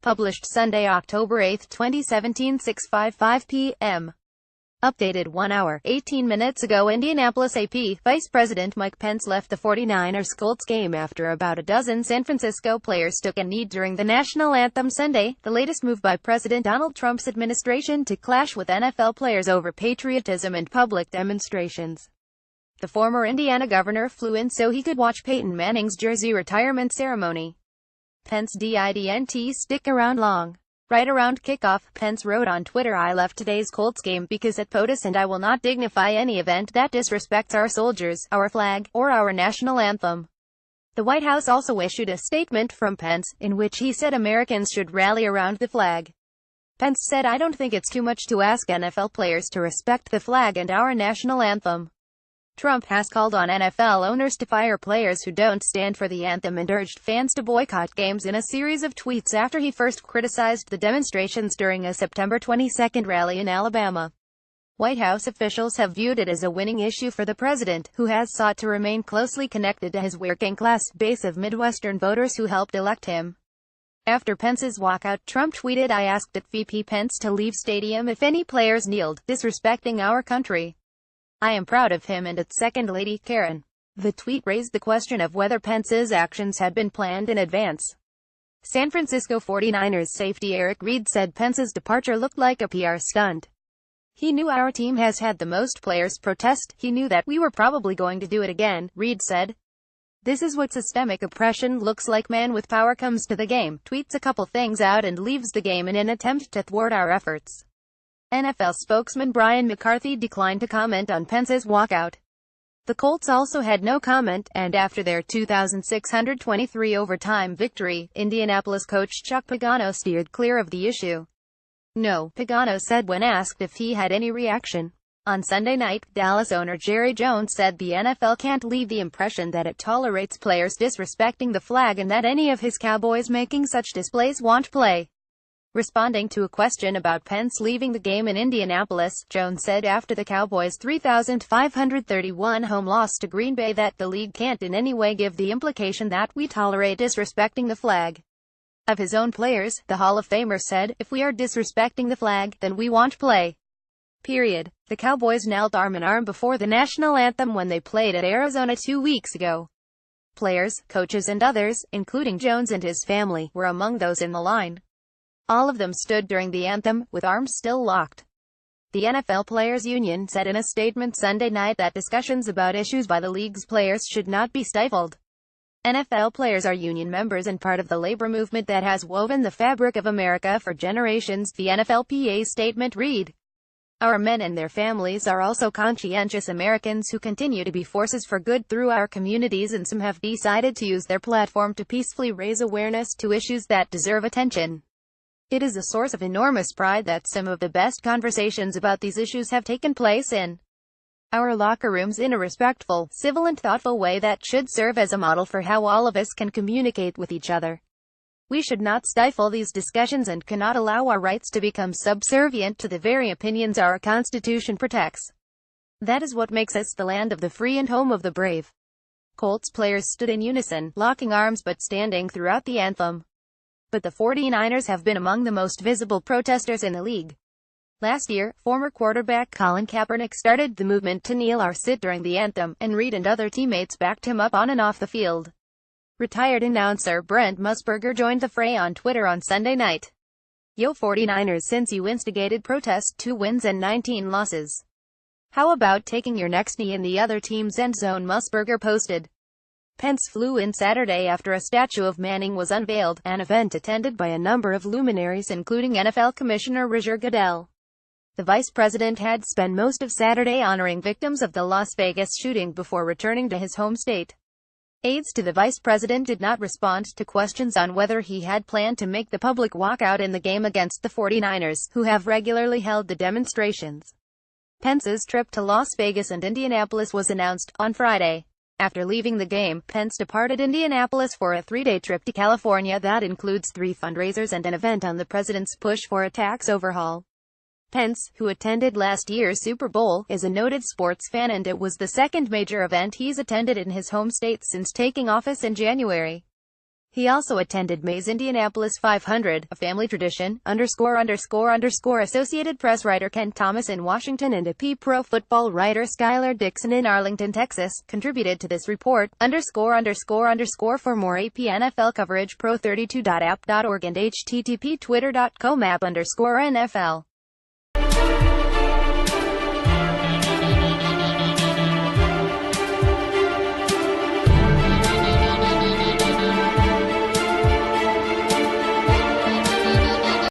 Published Sunday, October 8, 2017, 6:55 p.m. Updated 1 hour, 18 minutes ago. Indianapolis AP, Vice President Mike Pence left the 49ers Colts game after about a dozen San Francisco players took a knee during the national anthem Sunday, the latest move by President Donald Trump's administration to clash with NFL players over patriotism and public demonstrations. The former Indiana governor flew in so he could watch Peyton Manning's jersey retirement ceremony. Pence didn't stick around long. Right around kickoff, Pence wrote on Twitter, "I left today's Colts game because it's POTUS and I will not dignify any event that disrespects our soldiers, our flag, or our national anthem." The White House also issued a statement from Pence, in which he said Americans should rally around the flag. Pence said, "I don't think it's too much to ask NFL players to respect the flag and our national anthem." Trump has called on NFL owners to fire players who don't stand for the anthem and urged fans to boycott games in a series of tweets after he first criticized the demonstrations during a September 22 rally in Alabama. White House officials have viewed it as a winning issue for the president, who has sought to remain closely connected to his working-class base of Midwestern voters who helped elect him. After Pence's walkout, Trump tweeted, "I asked at VP Pence to leave stadium if any players kneeled, disrespecting our country. I am proud of him and at Second Lady Karen." The tweet raised the question of whether Pence's actions had been planned in advance. San Francisco 49ers safety Eric Reid said Pence's departure looked like a PR stunt. "He knew our team has had the most players protest. He knew that we were probably going to do it again," Reid said. "This is what systemic oppression looks like. Man with power comes to the game, tweets a couple things out and leaves the game in an attempt to thwart our efforts." NFL spokesman Brian McCarthy declined to comment on Pence's walkout. The Colts also had no comment, and after their 2,623 overtime victory, Indianapolis coach Chuck Pagano steered clear of the issue. "No," Pagano said when asked if he had any reaction. On Sunday night, Dallas owner Jerry Jones said the NFL can't leave the impression that it tolerates players disrespecting the flag and that any of his Cowboys making such displays won't play. Responding to a question about Pence leaving the game in Indianapolis, Jones said after the Cowboys' 3,531 home loss to Green Bay that the league can't in any way give the implication that we tolerate disrespecting the flag. Of his own players, the Hall of Famer said, "If we are disrespecting the flag, then we won't play. Period." The Cowboys knelt arm in arm before the national anthem when they played at Arizona 2 weeks ago. Players, coaches and others, including Jones and his family, were among those in the line. All of them stood during the anthem, with arms still locked. The NFL Players Union said in a statement Sunday night that discussions about issues by the league's players should not be stifled. NFL players are union members and part of the labor movement that has woven the fabric of America for generations, the NFLPA statement read. "Our men and their families are also conscientious Americans who continue to be forces for good through our communities, and some have decided to use their platform to peacefully raise awareness to issues that deserve attention. It is a source of enormous pride that some of the best conversations about these issues have taken place in our locker rooms in a respectful, civil and thoughtful way that should serve as a model for how all of us can communicate with each other. We should not stifle these discussions and cannot allow our rights to become subservient to the very opinions our Constitution protects. That is what makes us the land of the free and home of the brave." Colts players stood in unison, locking arms but standing throughout the anthem. But the 49ers have been among the most visible protesters in the league. Last year, former quarterback Colin Kaepernick started the movement to kneel or sit during the anthem, and Reid and other teammates backed him up on and off the field. Retired announcer Brent Musburger joined the fray on Twitter on Sunday night. "Yo 49ers, since you instigated protests, 2 wins and 19 losses. How about taking your next knee in the other team's end zone?" Musburger posted. Pence flew in Saturday after a statue of Manning was unveiled, an event attended by a number of luminaries including NFL Commissioner Roger Goodell. The vice president had spent most of Saturday honoring victims of the Las Vegas shooting before returning to his home state. Aides to the vice president did not respond to questions on whether he had planned to make the public walkout in the game against the 49ers, who have regularly held the demonstrations. Pence's trip to Las Vegas and Indianapolis was announced on Friday. After leaving the game, Pence departed Indianapolis for a 3-day trip to California that includes 3 fundraisers and an event on the president's push for a tax overhaul. Pence, who attended last year's Super Bowl, is a noted sports fan and it was the second major event he's attended in his home state since taking office in January. He also attended May's Indianapolis 500, a family tradition, _____. Associated Press writer Ken Thomas in Washington and AP Pro Football writer Skylar Dixon in Arlington, Texas, contributed to this report, ____. For more AP NFL coverage, pro32.app.org and http://twitter.com app_NFL.